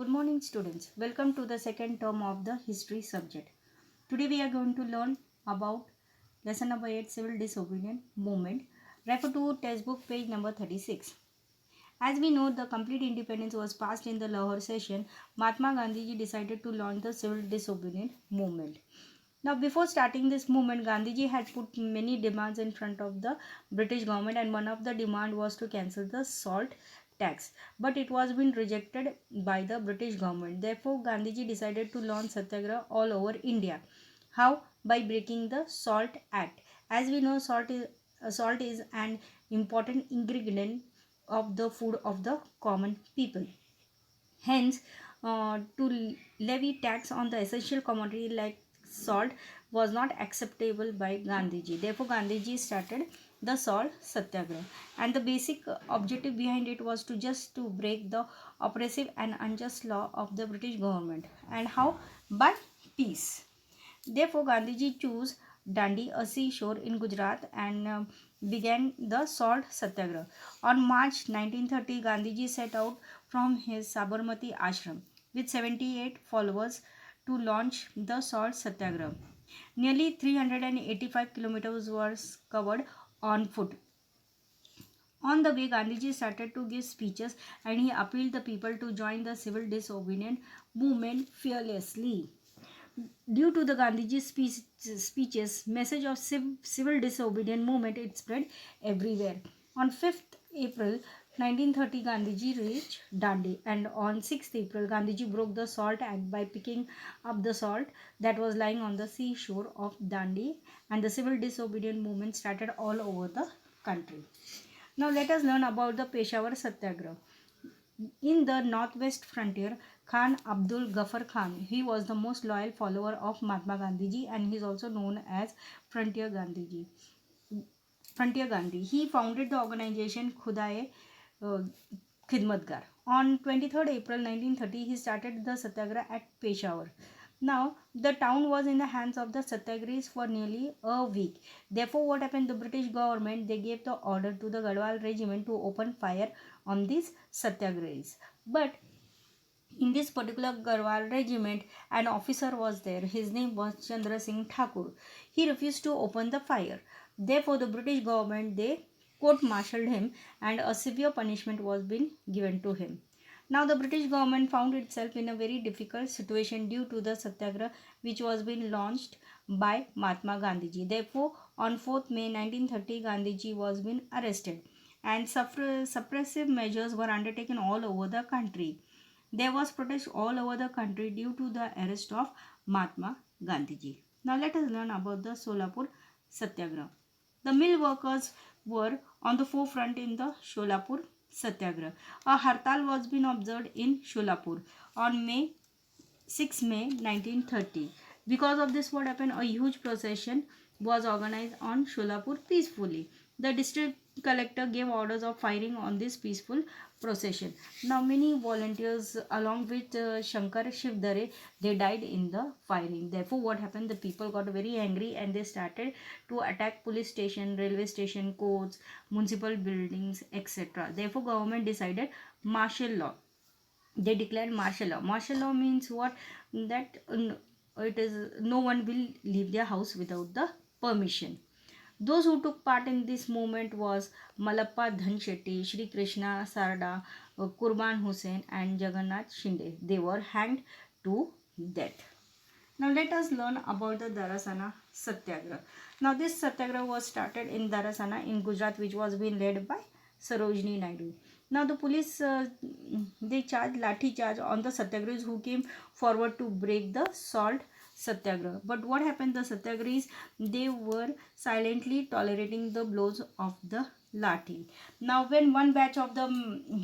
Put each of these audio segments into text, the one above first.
Good morning students. Welcome to the second term of the history subject. Today we are going to learn about lesson number 8 civil disobedience movement. Refer to textbook page number 36. As we know, the complete independence was passed in the Lahore session. Mahatma Gandhi decided to launch the civil disobedience movement. Now, before starting this movement, Gandhiji had put many demands in front of the British government, and one of the demand was to cancel the salt tax. But it was been rejected by the British government. Therefore, Gandhiji decided to launch satyagraha all over India. How? By breaking the Salt Act. As we know, salt is an important ingredient of the food of the common people. Hence, to levy tax on the essential commodity like salt was not acceptable by Gandhiji. Therefore, Gandhiji started the salt satyagraha, and the basic objective behind it was to just to break the oppressive and unjust law of the British government. And how? By peace. Therefore, Gandhiji chose Dandi, a seashore in Gujarat, and began the Salt Satyagraha. On March 1930, Gandhiji set out from his Sabarmati ashram with 78 followers to launch the Salt Satyagraha. Nearly 385 kilometers was covered on foot. On the way, Gandhiji started to give speeches and he appealed the people to join the civil disobedience movement fearlessly. Due to the Gandhiji's speeches, message of civil disobedience movement it spread everywhere. On 5th April 1930, Gandhiji reached Dandi, and on 6th April, Gandhiji broke the Salt Act by picking up the salt that was lying on the seashore of Dandi, and the civil disobedience movement started all over the country. Now let us learn about the Peshawar Satyagraha. In the northwest frontier, Khan Abdul Ghaffar Khan, he was the most loyal follower of Mahatma Gandhiji, and he is also known as Frontier Gandhiji. Frontier Gandhi. He founded the organization Khudaye uh, Khidmatgar. On 23rd April 1930, he started the satyagraha at Peshawar. Now, the town was in the hands of the satyagrahis for nearly a week. Therefore, what happened? The British government, they gave the order to the Gadwal regiment to open fire on these satyagrahis. But in this particular Garhwal regiment, an officer was there. His name was Chandra Singh Thakur. He refused to open the fire. Therefore, the British government, they court-martialed him and a severe punishment was being given to him. Now, the British government found itself in a very difficult situation due to the satyagraha which was being launched by Mahatma Gandhiji. Therefore, on 4th May 1930, Gandhiji was being arrested and suppressive measures were undertaken all over the country. There was protest all over the country due to the arrest of Mahatma Gandhiji. Now let us learn about the Solapur Satyagraha. The mill workers were on the forefront in the Solapur Satyagraha. A hartal was being observed in Solapur on 6 May 1930. Because of this, what happened? A huge procession was organized on Solapur peacefully. The district collector gave orders of firing on this peaceful procession. Now, many volunteers, along with Shankar Shivdare, they died in the firing. Therefore, what happened? The people got very angry and they started to attack police station, railway station, courts, municipal buildings, etc. Therefore, government decided martial law. They declared martial law. Martial law means what? That it is no one will leave their house without the permission. Those who took part in this movement was Malappa Dhan Shetty, Shri Krishna Sarda, Kurban Hussain and Jagannath Shinde. They were hanged to death. Now let us learn about the Darasana Satyagraha. Now this Satyagraha was started in Darasana in Gujarat, which was being led by Sarojini Naidu. Now the police, they charged lathi charge on the Satyagrahis who came forward to break the salt Satyagraha. But what happened? The Satyagrahis, they were silently tolerating the blows of the lathi. Now when one batch of the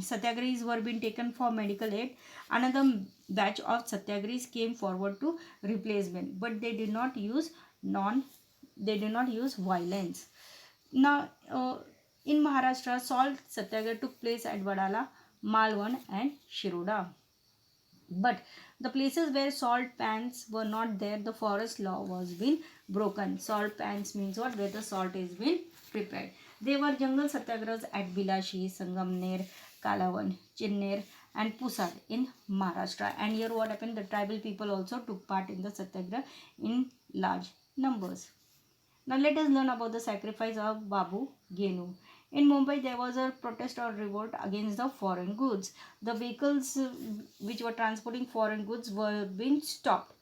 Satyagrahis were being taken for medical aid, another batch of Satyagrahis came forward to replacement, but they did not use violence. Now in Maharashtra, salt satyagraha took place at Vadala, Malwan and Shiroda. But the places where salt pans were not there, the forest law was being broken. Salt pans means what? Where the salt is being prepared. There were jungle satyagrahas at Bilashi, Sangamner, Kalawan, Chinner and Pusad in Maharashtra. And here what happened, the tribal people also took part in the Satyagraha in large numbers. Now let us learn about the sacrifice of Babu Genu. In Mumbai, there was a protest or revolt against the foreign goods. The vehicles which were transporting foreign goods were being stopped.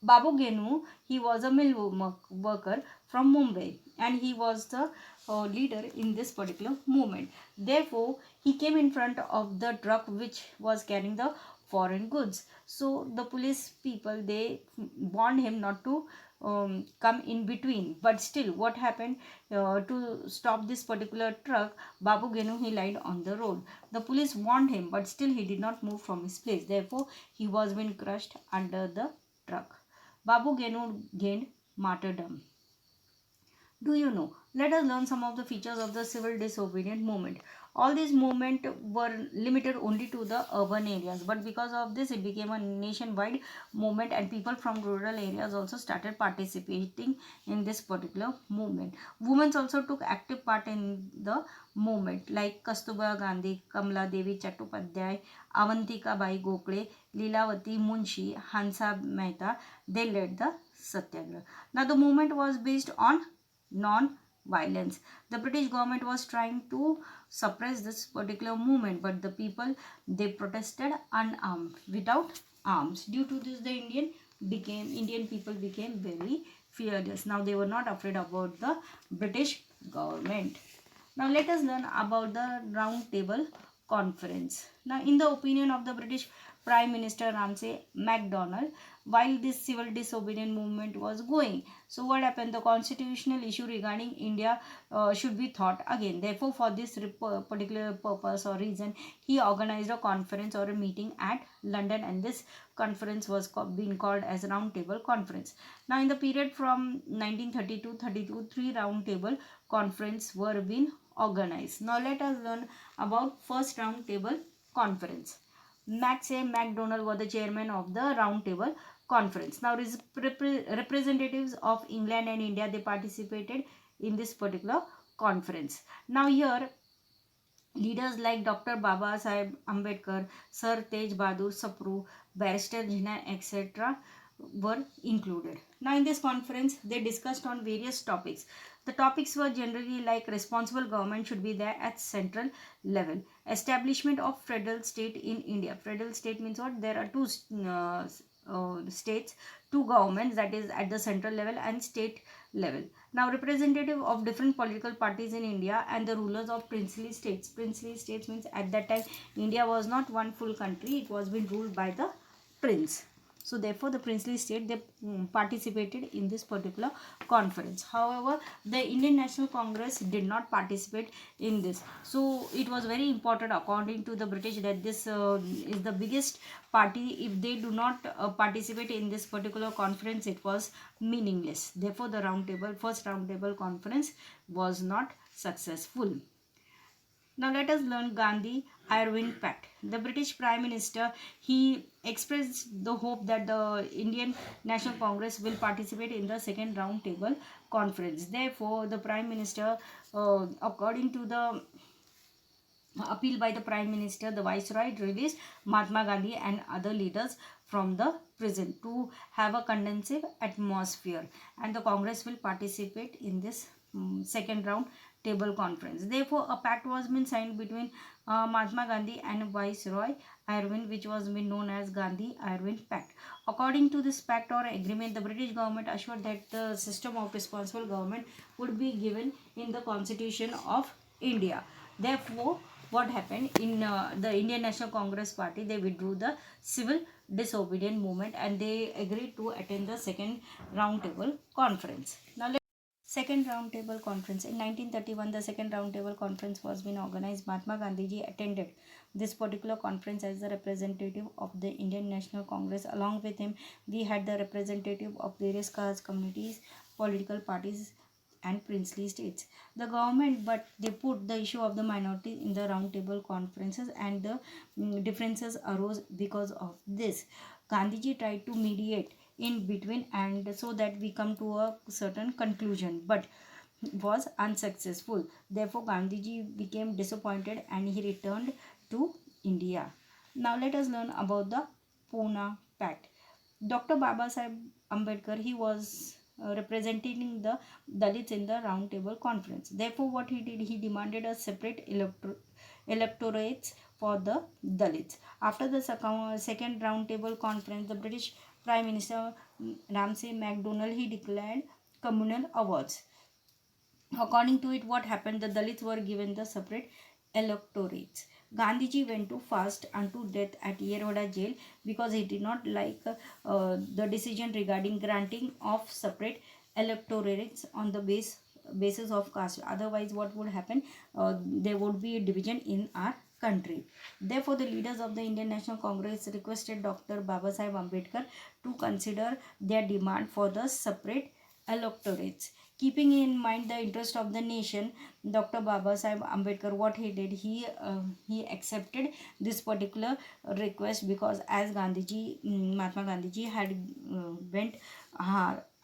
Babu Genu, he was a mill worker from Mumbai, and he was the leader in this particular movement. Therefore, he came in front of the truck which was carrying the foreign goods. So the police people, they warned him not to come in between. But still, what happened, to stop this particular truck, Babu Genu, he lied on the road. The police warned him, but still he did not move from his place. Therefore, he was being crushed under the truck. Babu Genu gained martyrdom. Do you know? Let us learn some of the features of the civil disobedient movement. All these movements were limited only to the urban areas, but because of this, it became a nationwide movement, and people from rural areas also started participating in this particular movement. Women also took active part in the movement, like Kastuba Gandhi, Kamala Devi Chattopadhyay, Avantika Bai Gokhale, Lilavati Munshi, Hansa Mehta. They led the Satyagraha. Now, the movement was based on non-violence. The British government was trying to suppress this particular movement, but the people, they protested unarmed, without arms. Due to this, the Indian people became very fearless. Now they were not afraid about the British government. Now let us learn about the Round Table Conference. Now, in the opinion of the British Prime Minister Ramsay MacDonald, while this civil disobedience movement was going, so what happened? The constitutional issue regarding India should be thought again. Therefore, for this particular purpose or reason, he organized a conference or a meeting at London, and this conference was being called as Round Table Conference. Now, in the period from 1932-32, three Round Table Conference were being organized. Now, let us learn about first Round Table Conference. MacDonald was the chairman of the Round Table Conference. Now, representatives of England and India, they participated in this particular conference. Now, here leaders like Dr. Baba Sahib Ambedkar, Sir Tej Bahadur Sapru, Barrister Jinnah, etc. were included. Now, in this conference, they discussed on various topics. The topics were generally like responsible government should be there at central level. Establishment of federal state in India. Federal state means what? There are two states, two governments, that is at the central level and state level. Now, representative of different political parties in India and the rulers of princely states. Princely states means at that time India was not one full country, it was being ruled by the prince. So therefore, the princely state, they participated in this particular conference. However, the Indian National Congress did not participate in this. So it was very important, according to the British, that this is the biggest party. If they do not participate in this particular conference, it was meaningless. Therefore, the first round table conference was not successful. Now let us learn Gandhi-Irvine Pact. The British Prime Minister, he expressed the hope that the Indian National Congress will participate in the second round table conference. Therefore, the Prime Minister, according to the appeal by the Prime Minister, the Viceroy released Mahatma Gandhi and other leaders from the prison to have a conducive atmosphere, and the Congress will participate in this second round table conference. Therefore, a pact was been signed between Mahatma Gandhi and Viceroy Irvine, which was been known as Gandhi-Irvine Pact. According to this pact or agreement, the British government assured that the system of responsible government would be given in the Constitution of India. Therefore, what happened in the Indian National Congress Party, they withdrew the civil disobedient movement and they agreed to attend the second round table conference. Now, second round table conference in 1931, the second round table conference was being organized. Mahatma Gandhi attended this particular conference as the representative of the Indian National Congress. Along with him, we had the representative of various caste communities, political parties and princely states. The government, but they put the issue of the minority in the round table conferences, and the differences arose because of this. Gandhiji tried to mediate in between, and so that we come to a certain conclusion, but was unsuccessful. Therefore, Gandhiji became disappointed and he returned to India. Now let us learn about the Pune Pact. Dr. Baba Sahib Ambedkar, he was representing the Dalits in the Round Table Conference. Therefore, what he did, he demanded a separate electorates for the Dalits. After the second Round Table Conference, the British Prime Minister Ramsay MacDonald, he declared communal awards. According to it, what happened? The Dalits were given the separate electorates. Gandhiji went to fast unto death at Yeroda jail because he did not like the decision regarding granting of separate electorates on the basis of caste. Otherwise, what would happen? There would be a division in our country. Therefore, the leaders of the Indian National Congress requested Dr. Baba Sahib Ambedkar to consider their demand for the separate electorates. Keeping in mind the interest of the nation, Dr. Baba Sahib Ambedkar, what he did, he accepted this particular request because as Gandhiji, Mahatma Gandhiji had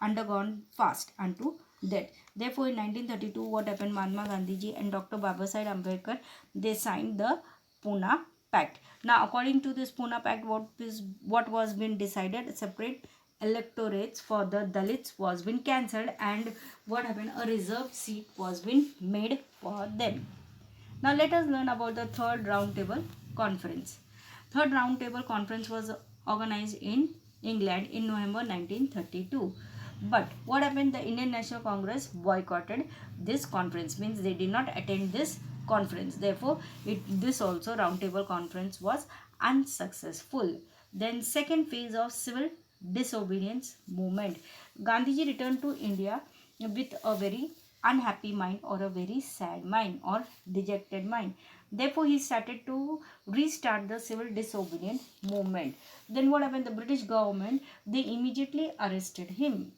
undergone fast unto death. Therefore, in 1932, what happened? Mahatma Gandhiji and Dr. Baba Sahib Ambedkar, they signed the Pune Pact. Now, according to this Pune Pact, what was been decided? Separate electorates for the Dalits was been cancelled, and what happened? A reserved seat was been made for them. Now let us learn about the third roundtable conference. Third roundtable conference was organized in England in November 1932. But what happened? The Indian National Congress boycotted this conference, means they did not attend this conference. Therefore, this also roundtable conference was unsuccessful. Then second phase of civil disobedience movement. Gandhiji returned to India with a very unhappy mind or a very sad mind or dejected mind. Therefore, he started to restart the civil disobedience movement. Then what happened? The British government, they immediately arrested him.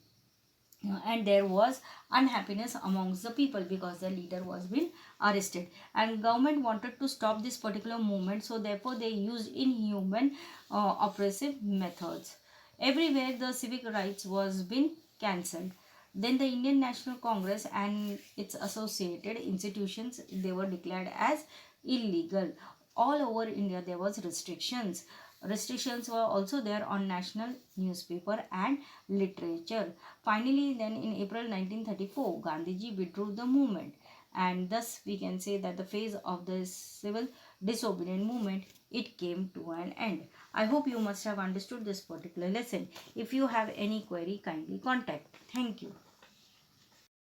And there was unhappiness amongst the people because the leader was being arrested, and government wanted to stop this particular movement, so therefore they used inhuman oppressive methods. Everywhere the civic rights was being cancelled. Then the Indian National Congress and its associated institutions, they were declared as illegal. All over India there was restrictions. Restrictions were also there on national newspaper and literature. Finally, then in April 1934, Gandhiji withdrew the movement, and thus we can say that the phase of the civil disobedient movement, it came to an end. I hope you must have understood this particular lesson. If you have any query, kindly contact. Thank you.